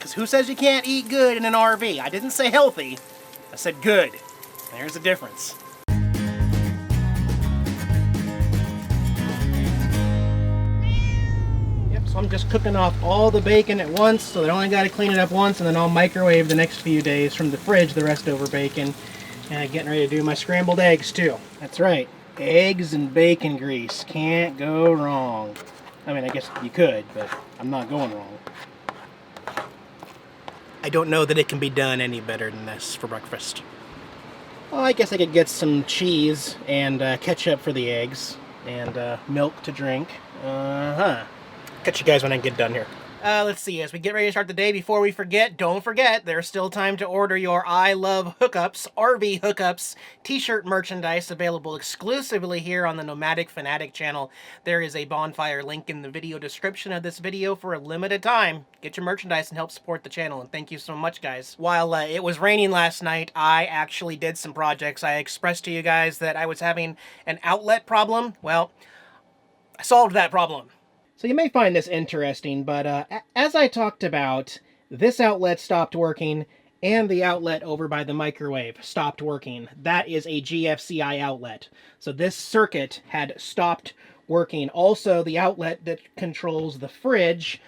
Because who says you can't eat good in an RV? I didn't say healthy, I said good. There's a difference. Yep, so I'm just cooking off all the bacon at once, so they only got to clean it up once, and then I'll microwave the next few days from the fridge the leftover bacon. And getting ready to do my scrambled eggs too. That's right, eggs and bacon grease. Can't go wrong. I mean, I guess you could, but I'm not going wrong. I don't know that it can be done any better than this for breakfast. Well, I guess I could get some cheese and ketchup for the eggs and milk to drink. Catch you guys when I get done here. Let's see, as we get ready to start the day, before we forget, don't forget, there's still time to order your I Love Hookups, RV Hookups t-shirt merchandise available exclusively here on the Nomadic Fanatic channel. There is a bonfire link in the video description of this video for a limited time. Get your merchandise and help support the channel, and thank you so much, guys. While it was raining last night, I actually did some projects. I expressed to you guys that I was having an outlet problem. Well, I solved that problem. So you may find this interesting, but as I talked about, this outlet stopped working and the outlet over by the microwave stopped working. That is a GFCI outlet. So this circuit had stopped working. Also, the outlet that controls the fridge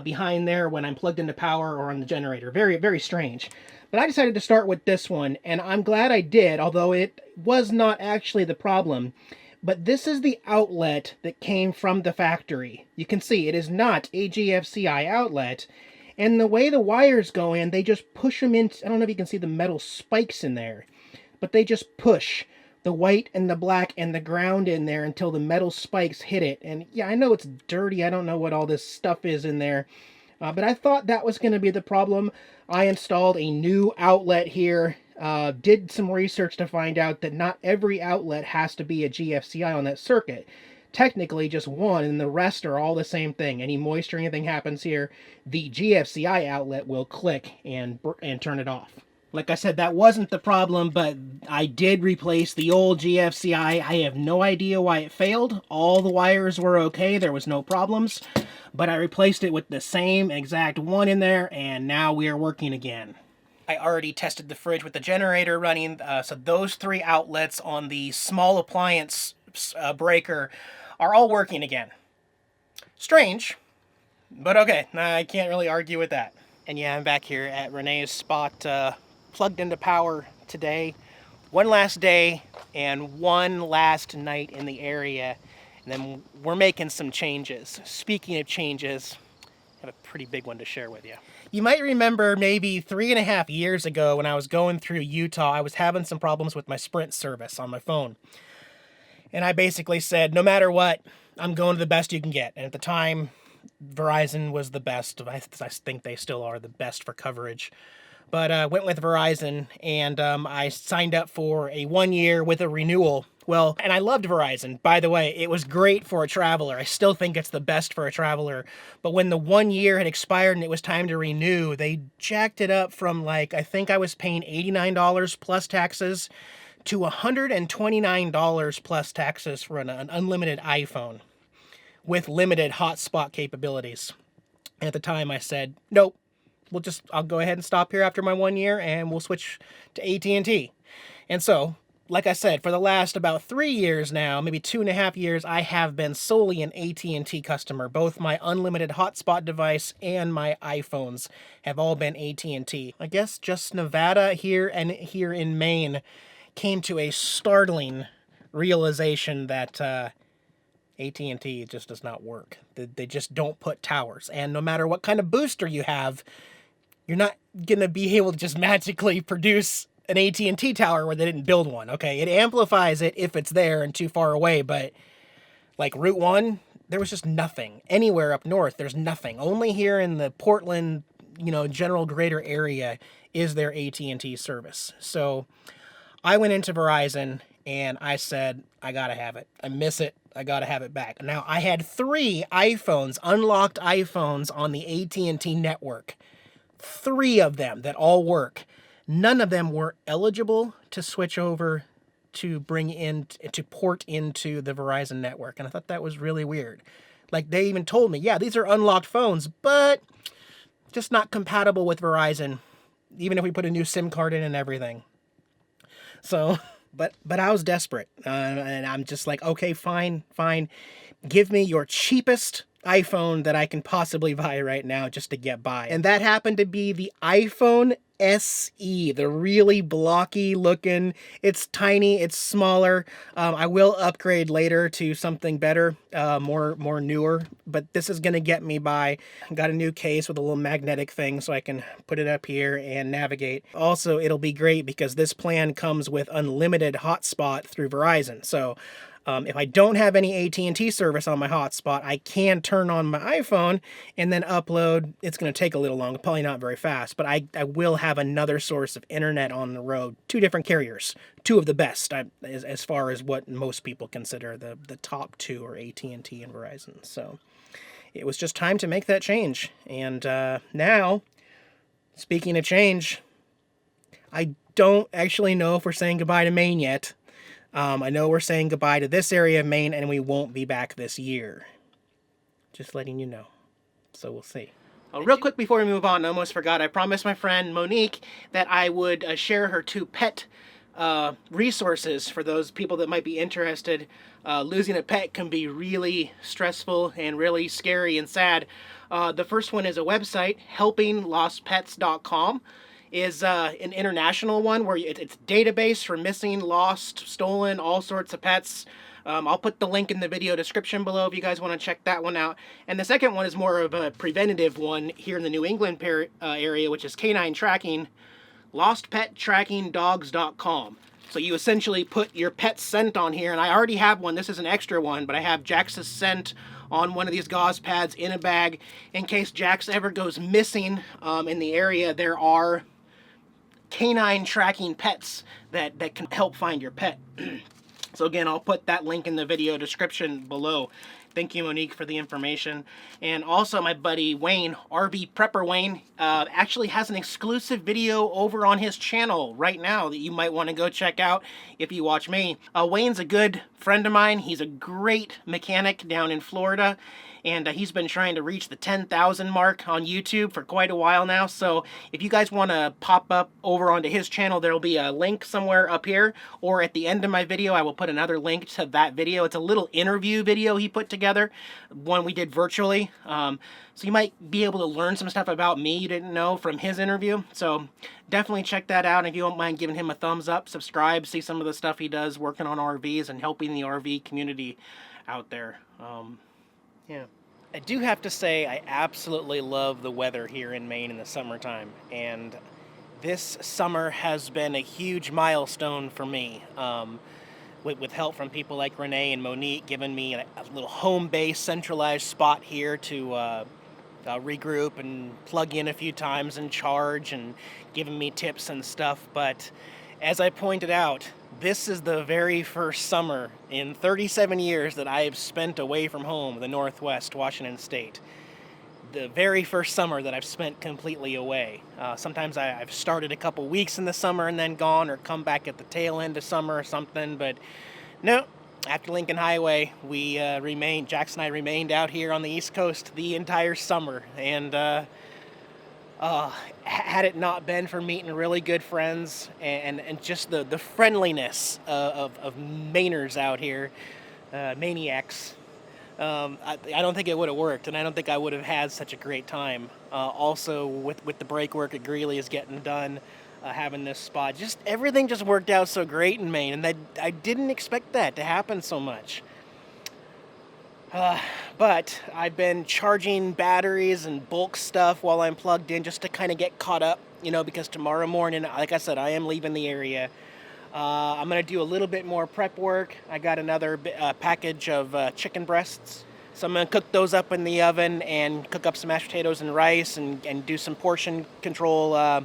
behind there when I'm plugged into power or on the generator. Very, very strange. But I decided to start with this one, and I'm glad I did, although it was not actually the problem. But this is the outlet that came from the factory. You can see it is not a GFCI outlet. And the way the wires go in, they just push them in. I don't know if you can see the metal spikes in there. But they just push the white and the black and the ground in there until the metal spikes hit it. And yeah, I know it's dirty. I don't know what all this stuff is in there. But I thought that was going to be the problem. I installed a new outlet here. Did some research to find out that not every outlet has to be a GFCI on that circuit. Technically just one, and the rest are all the same thing. Any moisture, anything happens here, the GFCI outlet will click and turn it off. Like I said, that wasn't the problem, but I did replace the old GFCI. I have no idea why it failed. All the wires were okay. There was no problems. But I replaced it with the same exact one in there, and now we are working again. I already tested the fridge with the generator running, so those three outlets on the small appliance breaker are all working again. Strange, but okay, I can't really argue with that. And yeah, I'm back here at Renee's spot, plugged into power today. One last day and one last night in the area, and then we're making some changes. Speaking of changes, I have a pretty big one to share with you. You might remember maybe 3.5 years ago when I was going through Utah, I was having some problems with my Sprint service on my phone. And I basically said, no matter what, I'm going to the best you can get. And at the time, Verizon was the best. I think they still are the best for coverage. But I went with Verizon, and I signed up for a 1 year with a renewal. Well, and I loved Verizon. By the way, it was great for a traveler. I still think it's the best for a traveler. But when the 1 year had expired and it was time to renew, they jacked it up from I think I was paying $89 plus taxes to $129 plus taxes for an unlimited iPhone with limited hotspot capabilities. And at the time I said, nope. I'll go ahead and stop here after my 1 year and we'll switch to AT&T. And so, like I said, for the last about 3 years now, maybe 2.5 years, I have been solely an AT&T customer. Both my unlimited hotspot device and my iPhones have all been AT&T. I guess just Nevada here and here in Maine came to a startling realization that AT&T just does not work. They just don't put towers. And no matter what kind of booster you have, you're not going to be able to just magically produce an AT&T tower where they didn't build one. Okay, it amplifies it if it's there and too far away, but like Route 1, there was just nothing. Anywhere up north, there's nothing. Only here in the Portland, general greater area is there AT&T service. So I went into Verizon and I said, I gotta have it. I miss it. I gotta have it back. Now, I had 3 iPhones, unlocked iPhones on the AT&T network. 3 of them that all work. None of them were eligible to switch over to port into the Verizon network. And I thought that was really weird. Like, they even told me, yeah, these are unlocked phones, but just not compatible with Verizon, even if we put a new SIM card in and everything. So, but I was desperate, and I'm just like, okay, fine. Give me your cheapest iPhone that I can possibly buy right now just to get by. And that happened to be the iPhone SE, the really blocky looking. It's tiny, it's smaller. I will upgrade later to something better, more newer, but this is gonna get me by. Got a new case with a little magnetic thing so I can put it up here and navigate. Also, it'll be great because this plan comes with unlimited hotspot through Verizon. So if I don't have any AT&T service on my hotspot, I can turn on my iPhone and then upload. It's going to take a little long, probably not very fast, but I will have another source of internet on the road. 2 different carriers, 2 of the best, as far as what most people consider the top 2 are AT&T and Verizon. So it was just time to make that change. And now, speaking of change, I don't actually know if we're saying goodbye to Maine yet. I know we're saying goodbye to this area of Maine, and we won't be back this year. Just letting you know. So we'll see. Oh, real quick before we move on, I almost forgot. I promised my friend Monique that I would share her 2 pet resources for those people that might be interested. Losing a pet can be really stressful and really scary and sad. The first one is a website, helpinglostpets.com. Is an international one where it's a database for missing, lost, stolen, all sorts of pets. I'll put the link in the video description below if you guys want to check that one out. And the second one is more of a preventative one here in the New England area, which is canine tracking, lostpettrackingdogs.com. So you essentially put your pet's scent on here, and I already have one. This is an extra one, but I have Jax's scent on one of these gauze pads in a bag in case Jax ever goes missing in the area. There are canine tracking pets that can help find your pet. So again, I'll put that link in the video description below. Thank you, Monique, for the information. And also my buddy Wayne, RV Prepper Wayne, actually has an exclusive video over on his channel right now that you might want to go check out if you watch me. Wayne's a good friend of mine. He's a great mechanic down in Florida. And he's been trying to reach the 10,000 mark on YouTube for quite a while now. So if you guys want to pop up over onto his channel, there'll be a link somewhere up here. Or at the end of my video, I will put another link to that video. It's a little interview video he put together, one we did virtually. So you might be able to learn some stuff about me you didn't know from his interview. So definitely check that out. And if you don't mind giving him a thumbs up, subscribe, see some of the stuff he does working on RVs and helping the RV community out there. Yeah. I do have to say I absolutely love the weather here in Maine in the summertime, and this summer has been a huge milestone for me, with help from people like Renee and Monique giving me a little home-based centralized spot here to regroup and plug in a few times and charge, and giving me tips and stuff. But as I pointed out, this is the very first summer in 37 years that I have spent away from home, the Northwest Washington State. The very first summer that I've spent completely away. Sometimes I've started a couple weeks in the summer and then gone, or come back at the tail end of summer or something, but no. After Lincoln Highway, we Jax and I remained out here on the East Coast the entire summer, and had it not been for meeting really good friends and just the friendliness of Mainers out here, maniacs, I don't think it would have worked, and I don't think I would have had such a great time. Also, with the brake work at Greeley is getting done, having this spot, just everything just worked out so great in Maine, and I didn't expect that to happen so much. But I've been charging batteries and bulk stuff while I'm plugged in just to kind of get caught up, because tomorrow morning, like I said, I am leaving the area. I'm going to do a little bit more prep work. I got another package of chicken breasts. So I'm going to cook those up in the oven and cook up some mashed potatoes and rice and do some portion control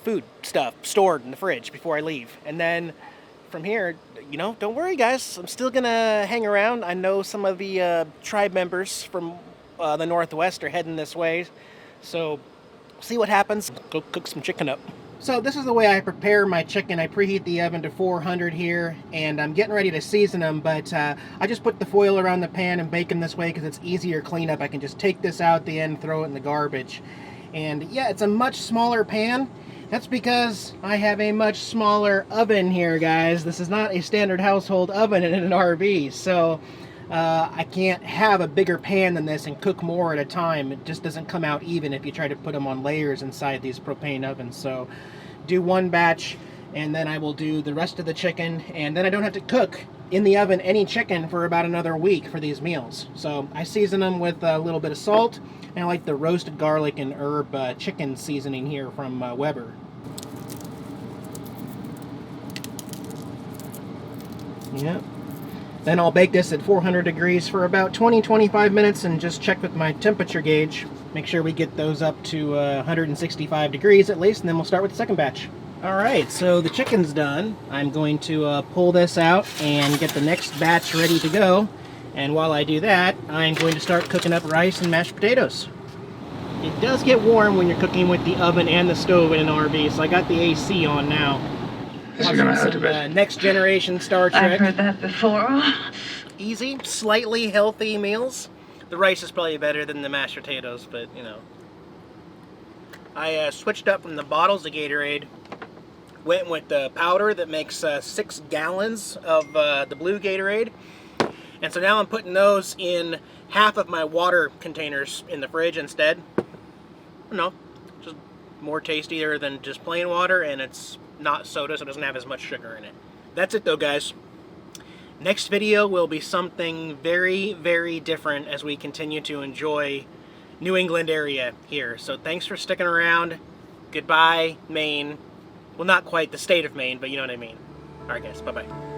food stuff stored in the fridge before I leave. And then from here, don't worry, guys. I'm still going to hang around. I know some of the tribe members from the Northwest are heading this way. So see what happens. Go cook some chicken up. So this is the way I prepare my chicken. I preheat the oven to 400 here, and I'm getting ready to season them, but I just put the foil around the pan and bake them this way because it's easier cleanup. I can just take this out at the end, throw it in the garbage. And yeah, it's a much smaller pan. That's because I have a much smaller oven here, guys. This is not a standard household oven in an RV, so I can't have a bigger pan than this and cook more at a time. It just doesn't come out even if you try to put them on layers inside these propane ovens. So do one batch, and then I will do the rest of the chicken, and then I don't have to cook in the oven any chicken for about another week for these meals. So I season them with a little bit of salt, and I like the roasted garlic and herb chicken seasoning here from Weber. Yep. Then I'll bake this at 400 degrees for about 20-25 minutes and just check with my temperature gauge. Make sure we get those up to 165 degrees at least, and then we'll start with the second batch. Alright, so the chicken's done. I'm going to pull this out and get the next batch ready to go. And while I do that, I'm going to start cooking up rice and mashed potatoes. It does get warm when you're cooking with the oven and the stove in an RV, so I got the AC on now. You're gonna hurt a bit. Next generation Star Trek. I've heard that before. Easy, slightly healthy meals. The rice is probably better than the mashed potatoes, but you know. I switched up from the bottles of Gatorade. Went with the powder that makes 6 gallons of the blue Gatorade. And so now I'm putting those in half of my water containers in the fridge instead. No, just more tastier than just plain water, and it's not soda, so it doesn't have as much sugar in it. That's it though, guys. Next video will be something very, very different as we continue to enjoy New England area here. So thanks for sticking around. Goodbye, Maine. Well, not quite the state of Maine, but you know what I mean. Alright guys, bye-bye.